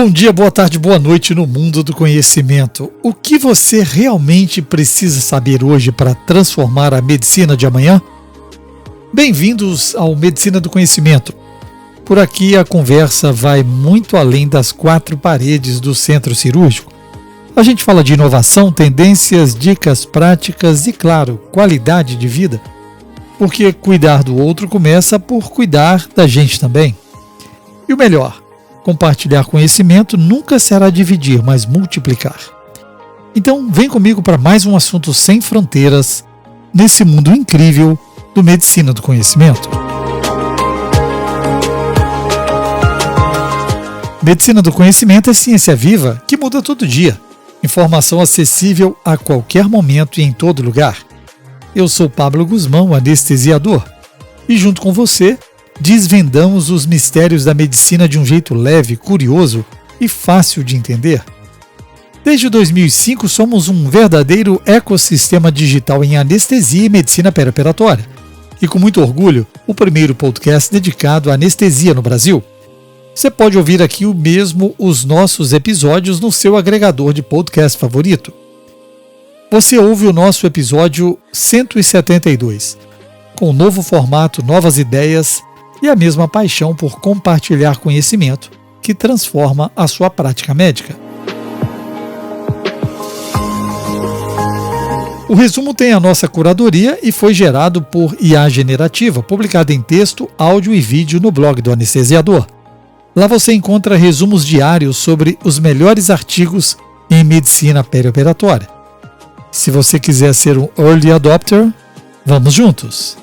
Bom dia, boa tarde, boa noite no mundo do conhecimento. O que você realmente precisa saber hoje para transformar a medicina de amanhã? Bem-vindos ao Medicina do Conhecimento. Por aqui a conversa vai muito além das quatro paredes do centro cirúrgico. A gente fala de inovação, tendências, dicas práticas e, claro, qualidade de vida. Porque cuidar do outro começa por cuidar da gente também. E o melhor, compartilhar conhecimento nunca será dividir, mas multiplicar. Então, vem comigo para mais um assunto sem fronteiras, nesse mundo incrível do Medicina do Conhecimento. Medicina do Conhecimento é ciência viva que muda todo dia. Informação acessível a qualquer momento e em todo lugar. Eu sou Pablo Guzmão, anestesiador, e junto com você, desvendamos os mistérios da medicina de um jeito leve, curioso e fácil de entender. Desde 2005, somos um verdadeiro ecossistema digital em anestesia e medicina perioperatória. E com muito orgulho, o primeiro podcast dedicado à anestesia no Brasil. Você pode ouvir aqui os nossos episódios no seu agregador de podcast favorito. Você ouve o nosso episódio 172, com um novo formato, novas ideias e a mesma paixão por compartilhar conhecimento que transforma a sua prática médica. O resumo tem a nossa curadoria e foi gerado por IA generativa, publicado em texto, áudio e vídeo no blog do anestesiador. Lá você encontra resumos diários sobre os melhores artigos em medicina perioperatória. Se você quiser ser um early adopter, vamos juntos!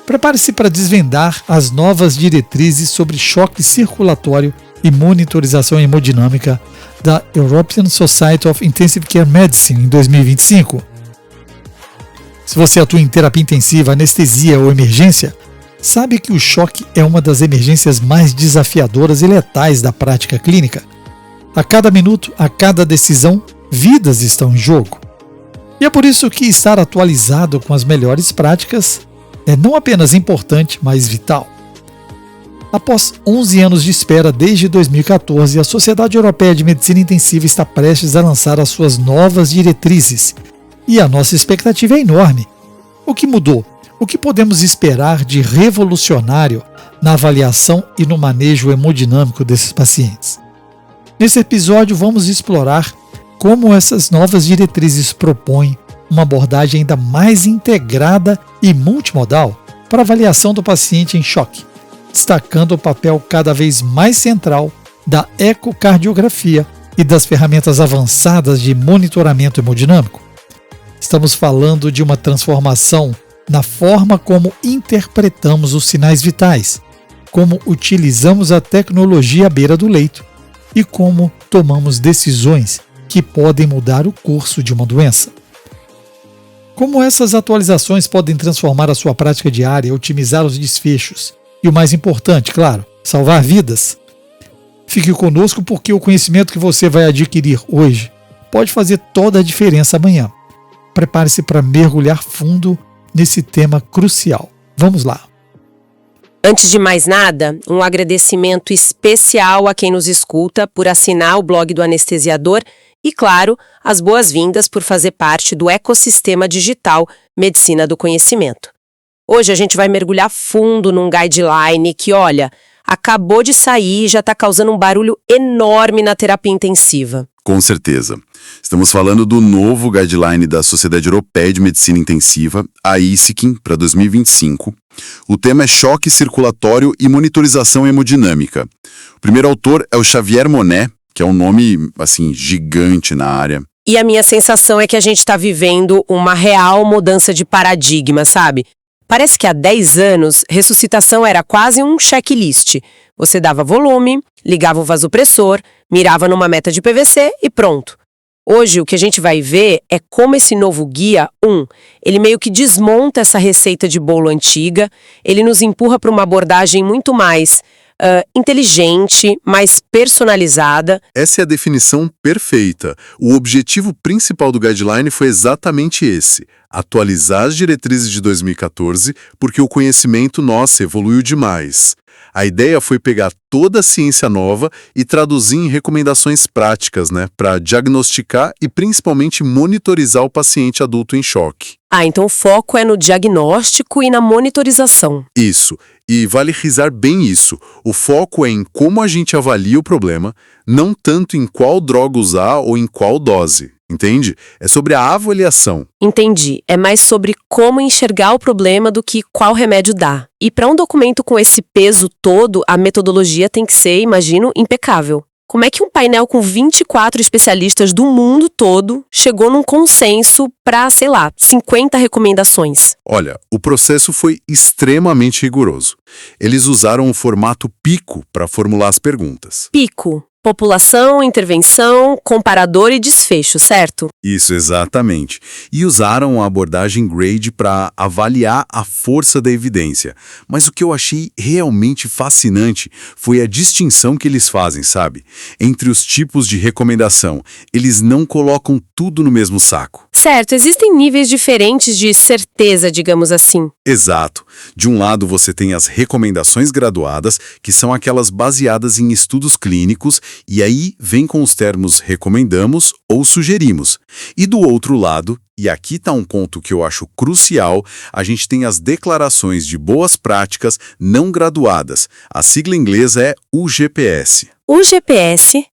Prepare-se para desvendar as novas diretrizes sobre choque circulatório e monitorização hemodinâmica da European Society of Intensive Care Medicine em 2025. Se você atua em terapia intensiva, anestesia ou emergência, sabe que o choque é uma das emergências mais desafiadoras e letais da prática clínica. A cada minuto, a cada decisão, vidas estão em jogo. E é por isso que estar atualizado com as melhores práticas é não apenas importante, mas vital. Após 11 anos de espera desde 2014, a Sociedade Europeia de Medicina Intensiva está prestes a lançar as suas novas diretrizes. E a nossa expectativa é enorme. O que mudou? O que podemos esperar de revolucionário na avaliação e no manejo hemodinâmico desses pacientes? Nesse episódio, vamos explorar como essas novas diretrizes propõem uma abordagem ainda mais integrada e multimodal para a avaliação do paciente em choque, destacando o papel cada vez mais central da ecocardiografia e das ferramentas avançadas de monitoramento hemodinâmico. Estamos falando de uma transformação na forma como interpretamos os sinais vitais, como utilizamos a tecnologia à beira do leito e como tomamos decisões que podem mudar o curso de uma doença. Como essas atualizações podem transformar a sua prática diária, otimizar os desfechos e, o mais importante, claro, salvar vidas? Fique conosco porque o conhecimento que você vai adquirir hoje pode fazer toda a diferença amanhã. Prepare-se para mergulhar fundo nesse tema crucial. Vamos lá! Antes de mais nada, um agradecimento especial a quem nos escuta por assinar o blog do anestesiador e, claro, as boas-vindas por fazer parte do ecossistema digital Medicina do Conhecimento. Hoje a gente vai mergulhar fundo num guideline que, olha, acabou de sair e já está causando um barulho enorme na terapia intensiva. Com certeza. Estamos falando do novo guideline da Sociedade Europeia de Medicina Intensiva, a ISCIM, para 2025. O tema é choque circulatório e monitorização hemodinâmica. O primeiro autor é o Xavier Monet, que é um nome, gigante na área. E a minha sensação é que a gente está vivendo uma real mudança de paradigma, sabe? Parece que há 10 anos, ressuscitação era quase um checklist. Você dava volume, ligava o vasopressor, mirava numa meta de PVC e pronto. Hoje, o que a gente vai ver é como esse novo guia, ele meio que desmonta essa receita de bolo antiga, ele nos empurra para uma abordagem muito mais inteligente, mais personalizada. Essa é a definição perfeita. O objetivo principal do guideline foi exatamente esse: atualizar as diretrizes de 2014, porque o conhecimento, evoluiu demais. A ideia foi pegar toda a ciência nova e traduzir em recomendações práticas, né, para diagnosticar e principalmente monitorizar o paciente adulto em choque. Então o foco é no diagnóstico e na monitorização. Isso. E vale frisar bem isso. O foco é em como a gente avalia o problema, não tanto em qual droga usar ou em qual dose. Entende? É sobre a avaliação. Entendi. É mais sobre como enxergar o problema do que qual remédio dá. E para um documento com esse peso todo, a metodologia tem que ser, imagino, impecável. Como é que um painel com 24 especialistas do mundo todo chegou num consenso para, 50 recomendações? Olha, o processo foi extremamente rigoroso. Eles usaram o formato PICO para formular as perguntas. PICO. População, intervenção, comparador e desfecho, certo? Isso, exatamente. E usaram a abordagem GRADE para avaliar a força da evidência. Mas o que eu achei realmente fascinante foi a distinção que eles fazem, sabe? Entre os tipos de recomendação. Eles não colocam tudo no mesmo saco. Certo, existem níveis diferentes de certeza, digamos assim. Exato. De um lado você tem as recomendações graduadas, que são aquelas baseadas em estudos clínicos, e aí vem com os termos recomendamos ou sugerimos. E do outro lado, e aqui está um ponto que eu acho crucial, a gente tem as declarações de boas práticas não graduadas. A sigla inglesa é UGPS. UGPS?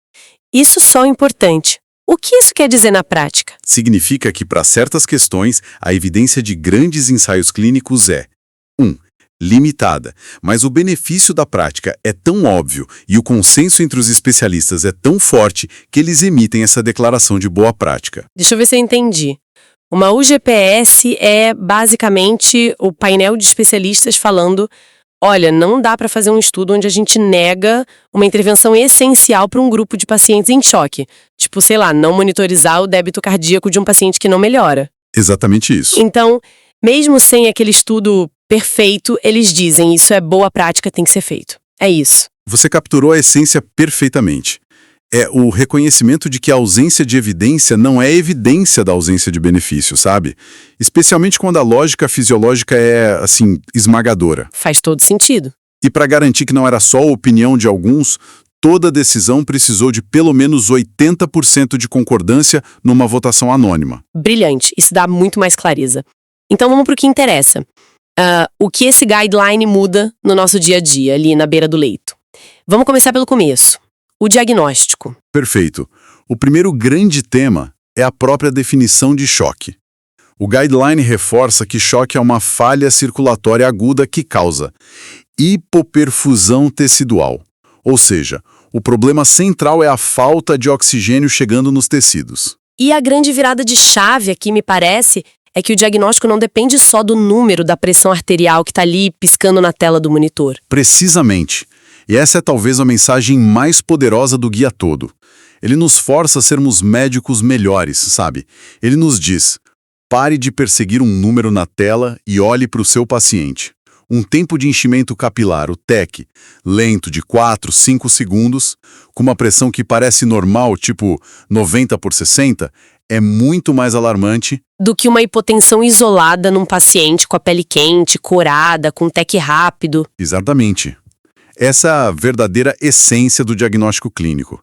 Isso só é importante. O que isso quer dizer na prática? Significa que, para certas questões, a evidência de grandes ensaios clínicos é 1. Limitada, mas o benefício da prática é tão óbvio e o consenso entre os especialistas é tão forte que eles emitem essa declaração de boa prática. Deixa eu ver se eu entendi. Uma UGPS é basicamente o painel de especialistas falando: olha, não dá para fazer um estudo onde a gente nega uma intervenção essencial para um grupo de pacientes em choque. Tipo, não monitorizar o débito cardíaco de um paciente que não melhora. Exatamente isso. Então, mesmo sem aquele estudo perfeito, eles dizem: isso é boa prática, tem que ser feito. É isso. Você capturou a essência perfeitamente. É o reconhecimento de que a ausência de evidência não é evidência da ausência de benefício, sabe? Especialmente quando a lógica fisiológica é, esmagadora. Faz todo sentido. E para garantir que não era só a opinião de alguns, toda decisão precisou de pelo menos 80% de concordância numa votação anônima. Brilhante. Isso dá muito mais clareza. Então vamos para o que interessa. O que esse guideline muda no nosso dia a dia, ali na beira do leito? Vamos começar pelo começo. O diagnóstico. Perfeito. O primeiro grande tema é a própria definição de choque. O guideline reforça que choque é uma falha circulatória aguda que causa hipoperfusão tecidual. Ou seja, o problema central é a falta de oxigênio chegando nos tecidos. E a grande virada de chave aqui, me parece, é que o diagnóstico não depende só do número da pressão arterial que está ali piscando na tela do monitor. Precisamente. E essa é talvez a mensagem mais poderosa do guia todo. Ele nos força a sermos médicos melhores, sabe? Ele nos diz: pare de perseguir um número na tela e olhe para o seu paciente. Um tempo de enchimento capilar, o TEC, lento de 4, 5 segundos, com uma pressão que parece normal, tipo 90/60, é muito mais alarmante do que uma hipotensão isolada num paciente com a pele quente, corada, com TEC rápido. Exatamente. Essa é a verdadeira essência do diagnóstico clínico.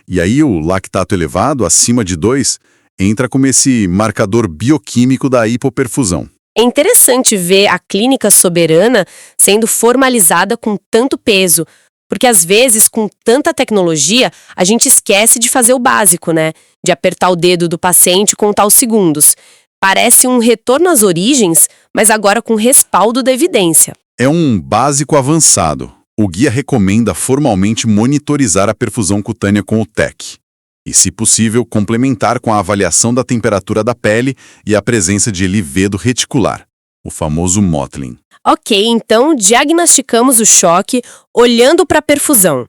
E aí o lactato elevado, acima de 2, entra como esse marcador bioquímico da hipoperfusão. É interessante ver a clínica soberana sendo formalizada com tanto peso, porque às vezes, com tanta tecnologia, a gente esquece de fazer o básico, né? De apertar o dedo do paciente e contar os segundos. Parece um retorno às origens, mas agora com respaldo da evidência. É um básico avançado. O guia recomenda formalmente monitorizar a perfusão cutânea com o TEC. E, se possível, complementar com a avaliação da temperatura da pele e a presença de livedo reticular, o famoso Mottling. Ok, então diagnosticamos o choque olhando para a perfusão.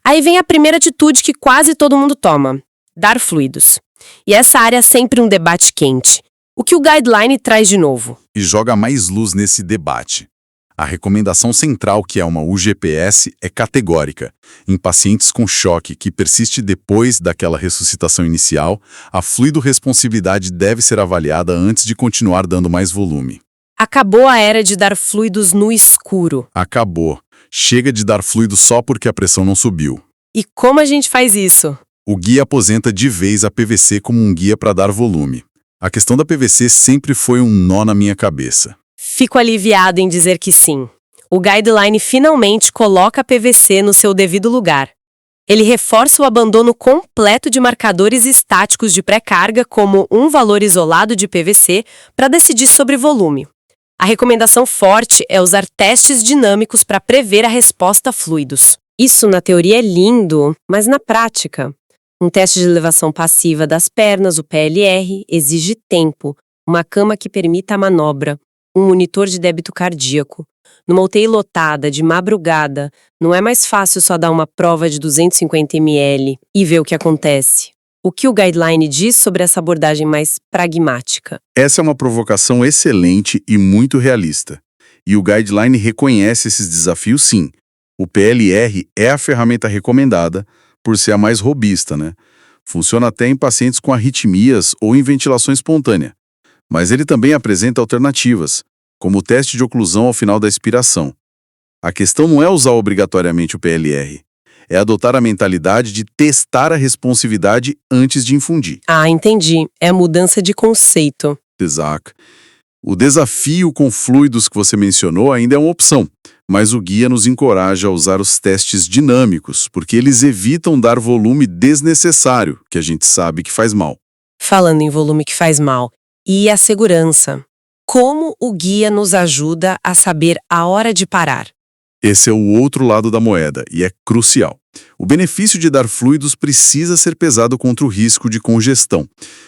Aí vem a primeira atitude que quase todo mundo toma: dar fluidos. E essa área é sempre um debate quente. O que o guideline traz de novo? E joga mais luz nesse debate. A recomendação central, que é uma UGPS, é categórica. Em pacientes com choque que persiste depois daquela ressuscitação inicial, a fluido-responsividade deve ser avaliada antes de continuar dando mais volume. Acabou a era de dar fluidos no escuro. Acabou. Chega de dar fluido só porque a pressão não subiu. E como a gente faz isso? O guia aposenta de vez a PVC como um guia para dar volume. A questão da PVC sempre foi um nó na minha cabeça. Fico aliviado em dizer que sim. O Guideline finalmente coloca a PVC no seu devido lugar. Ele reforça o abandono completo de marcadores estáticos de pré-carga como um valor isolado de PVC para decidir sobre volume. A recomendação forte é usar testes dinâmicos para prever a resposta a fluidos. Isso na teoria é lindo, mas na prática, um teste de elevação passiva das pernas, o PLR, exige tempo, uma cama que permita a manobra, um monitor de débito cardíaco. Numa UTI lotada, de madrugada, não é mais fácil só dar uma prova de 250 ml e ver o que acontece. O que o Guideline diz sobre essa abordagem mais pragmática? Essa é uma provocação excelente e muito realista. E o Guideline reconhece esses desafios sim. O PLR é a ferramenta recomendada por ser a mais robusta, né? Funciona até em pacientes com arritmias ou em ventilação espontânea. Mas ele também apresenta alternativas, como o teste de oclusão ao final da expiração. A questão não é usar obrigatoriamente o PLR, é adotar a mentalidade de testar a responsividade antes de infundir. Ah, entendi. É a mudança de conceito. Exato. O desafio com fluidos que você mencionou ainda é uma opção, mas o guia nos encoraja a usar os testes dinâmicos, porque eles evitam dar volume desnecessário, que a gente sabe que faz mal. Falando em volume que faz mal, e a segurança. Como o guia nos ajuda a saber a hora de parar? Esse é o outro lado da moeda e é crucial. O benefício de dar fluidos precisa ser pesado contra o risco de congestão.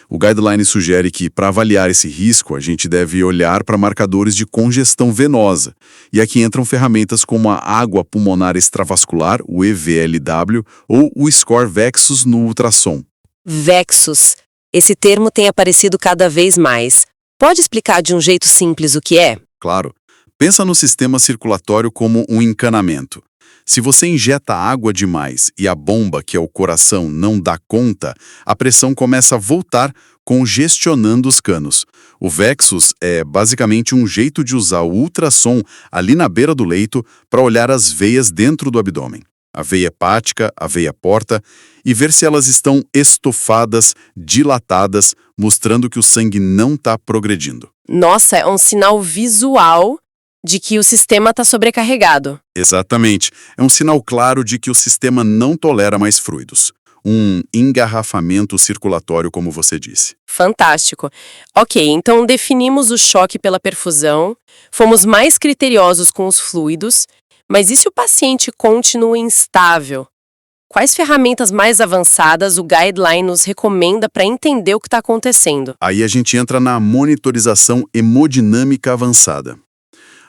O Guideline sugere que, para avaliar esse risco, a gente deve olhar para marcadores de congestão venosa. E aqui entram ferramentas como a água pulmonar extravascular, o EVLW, ou o score VEXUS no ultrassom. VEXUS. Esse termo tem aparecido cada vez mais. Pode explicar de um jeito simples o que é? Claro. Pensa no sistema circulatório como um encanamento. Se você injeta água demais e a bomba, que é o coração, não dá conta, a pressão começa a voltar, congestionando os canos. O VEXUS é basicamente um jeito de usar o ultrassom ali na beira do leito para olhar as veias dentro do abdômen. A veia hepática, a veia porta, e ver se elas estão estofadas, dilatadas, mostrando que o sangue não está progredindo. Nossa, é um sinal visual de que o sistema está sobrecarregado. Exatamente. É um sinal claro de que o sistema não tolera mais fluidos. Um engarrafamento circulatório, como você disse. Fantástico. Ok, então definimos o choque pela perfusão, fomos mais criteriosos com os fluidos, mas e se o paciente continua instável? Quais ferramentas mais avançadas o Guideline nos recomenda para entender o que está acontecendo? Aí a gente entra na monitorização hemodinâmica avançada.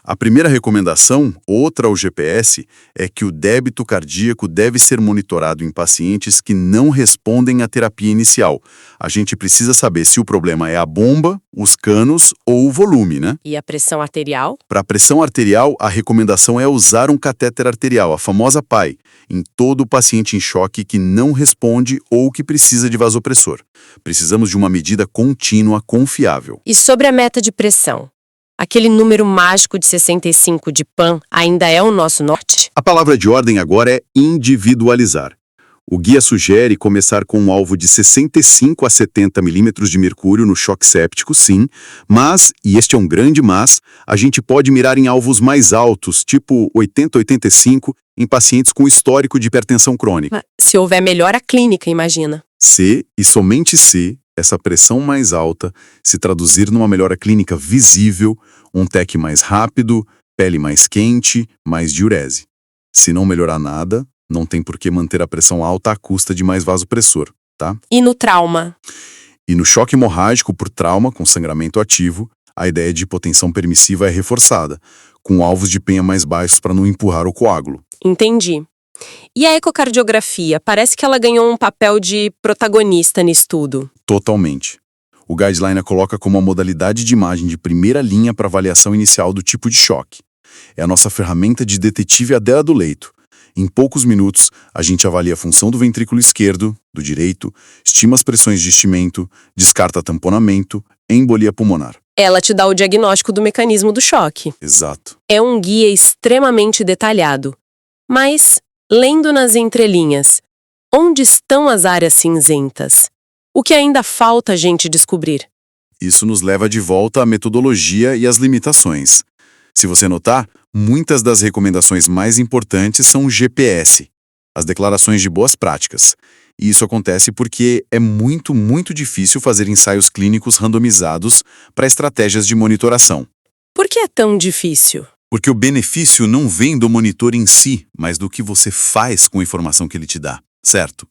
A primeira recomendação, outra ao GPS, é que o débito cardíaco deve ser monitorado em pacientes que não respondem à terapia inicial. A gente precisa saber se o problema é a bomba, os canos ou o volume, né? E a pressão arterial? Para a pressão arterial, a recomendação é usar um catéter arterial, a famosa PAI, em todo paciente em choque que não responde ou que precisa de vasopressor. Precisamos de uma medida contínua, confiável. E sobre a meta de pressão? Aquele número mágico de 65 de PAN ainda é o nosso norte? A palavra de ordem agora é individualizar. O guia sugere começar com um alvo de 65 a 70 milímetros de mercúrio no choque séptico, sim, mas, e este é um grande mas, a gente pode mirar em alvos mais altos, tipo 80 a 85, em pacientes com histórico de hipertensão crônica. Se houver melhora clínica, imagina. Se, e somente se, essa pressão mais alta se traduzir numa melhora clínica visível, um TEC mais rápido, pele mais quente, mais diurese. Se não melhorar nada, não tem por que manter a pressão alta à custa de mais vasopressor, tá? E no trauma? E no choque hemorrágico por trauma com sangramento ativo, a ideia de hipotensão permissiva é reforçada, com alvos de penha mais baixos para não empurrar o coágulo. Entendi. E a ecocardiografia? Parece que ela ganhou um papel de protagonista nisso tudo. Totalmente. O Guideline a coloca como a modalidade de imagem de primeira linha para avaliação inicial do tipo de choque. É a nossa ferramenta de detetive à beira do leito. Em poucos minutos, a gente avalia a função do ventrículo esquerdo, do direito, estima as pressões de estimento, descarta tamponamento, embolia pulmonar. Ela te dá o diagnóstico do mecanismo do choque. Exato. É um guia extremamente detalhado. Mas, lendo nas entrelinhas, onde estão as áreas cinzentas? O que ainda falta a gente descobrir? Isso nos leva de volta à metodologia e às limitações. Se você notar, muitas das recomendações mais importantes são GPS, as declarações de boas práticas. E isso acontece porque é muito difícil fazer ensaios clínicos randomizados para estratégias de monitoração. Por que é tão difícil? Porque o benefício não vem do monitor em si, mas do que você faz com a informação que ele te dá, certo?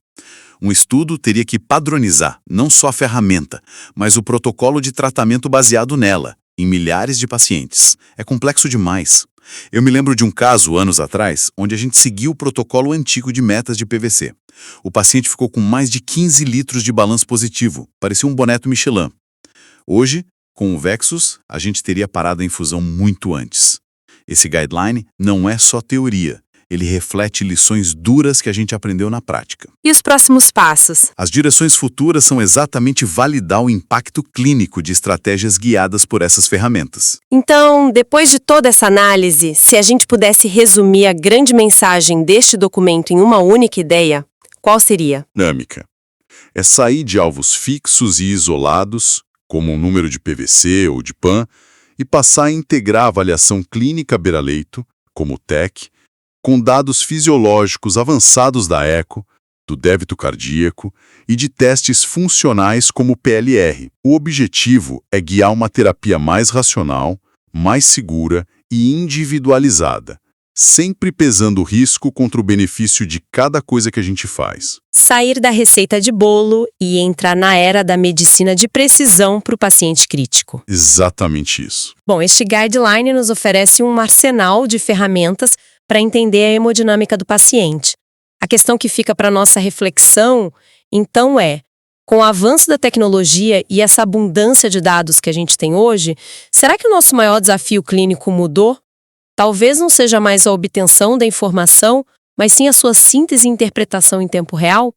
Um estudo teria que padronizar não só a ferramenta, mas o protocolo de tratamento baseado nela, em milhares de pacientes. É complexo demais. Eu me lembro de um caso, anos atrás, onde a gente seguiu o protocolo antigo de metas de PVC. O paciente ficou com mais de 15 litros de balanço positivo, parecia um boneto Michelin. Hoje, com o Vexus, a gente teria parado a infusão muito antes. Esse guideline não é só teoria. Ele reflete lições duras que a gente aprendeu na prática. E os próximos passos? As direções futuras são exatamente validar o impacto clínico de estratégias guiadas por essas ferramentas. Então, depois de toda essa análise, se a gente pudesse resumir a grande mensagem deste documento em uma única ideia, qual seria? Dinâmica. É sair de alvos fixos e isolados, como um número de PVC ou de PAN, e passar a integrar a avaliação clínica beira-leito, como o TEC, com dados fisiológicos avançados da eco, do débito cardíaco e de testes funcionais como o PLR. O objetivo é guiar uma terapia mais racional, mais segura e individualizada, sempre pesando o risco contra o benefício de cada coisa que a gente faz. Sair da receita de bolo e entrar na era da medicina de precisão para o paciente crítico. Exatamente isso. Bom, este guideline nos oferece um arsenal de ferramentas para entender a hemodinâmica do paciente. A questão que fica para nossa reflexão, então, é: com o avanço da tecnologia e essa abundância de dados que a gente tem hoje, será que o nosso maior desafio clínico mudou? Talvez não seja mais a obtenção da informação, mas sim a sua síntese e interpretação em tempo real?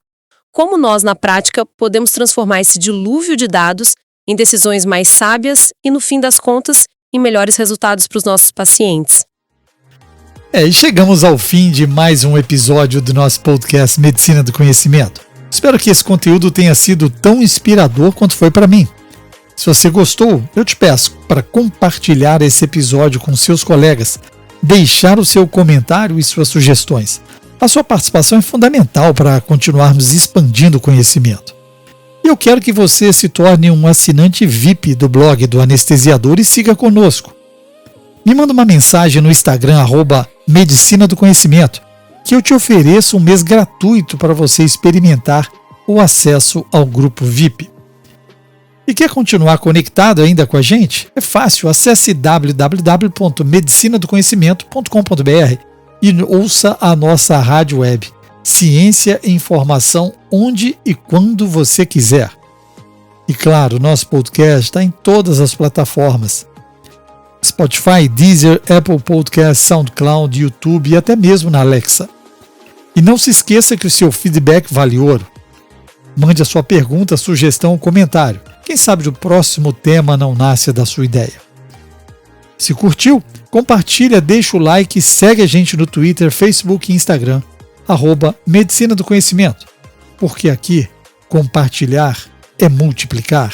Como nós, na prática, podemos transformar esse dilúvio de dados em decisões mais sábias e, no fim das contas, em melhores resultados para os nossos pacientes? E chegamos ao fim de mais um episódio do nosso podcast Medicina do Conhecimento. Espero que esse conteúdo tenha sido tão inspirador quanto foi para mim. Se você gostou, eu te peço para compartilhar esse episódio com seus colegas, deixar o seu comentário e suas sugestões. A sua participação é fundamental para continuarmos expandindo o conhecimento. E eu quero que você se torne um assinante VIP do blog do Anestesiador e siga conosco. Me manda uma mensagem no Instagram, @Medicina do Conhecimento, que eu te ofereço um mês gratuito para você experimentar o acesso ao grupo VIP. E quer continuar conectado ainda com a gente? É fácil, acesse www.medicinadoconhecimento.com.br e ouça a nossa rádio web. Ciência e informação onde e quando você quiser. E claro, nosso podcast está em todas as plataformas: Spotify, Deezer, Apple Podcast, SoundCloud, YouTube e até mesmo na Alexa. E não se esqueça que o seu feedback vale ouro. Mande a sua pergunta, sugestão ou comentário. Quem sabe o próximo tema não nasce da sua ideia. Se curtiu, compartilha, deixa o like e segue a gente no Twitter, Facebook e Instagram, @Medicina do Conhecimento. Porque aqui, compartilhar é multiplicar.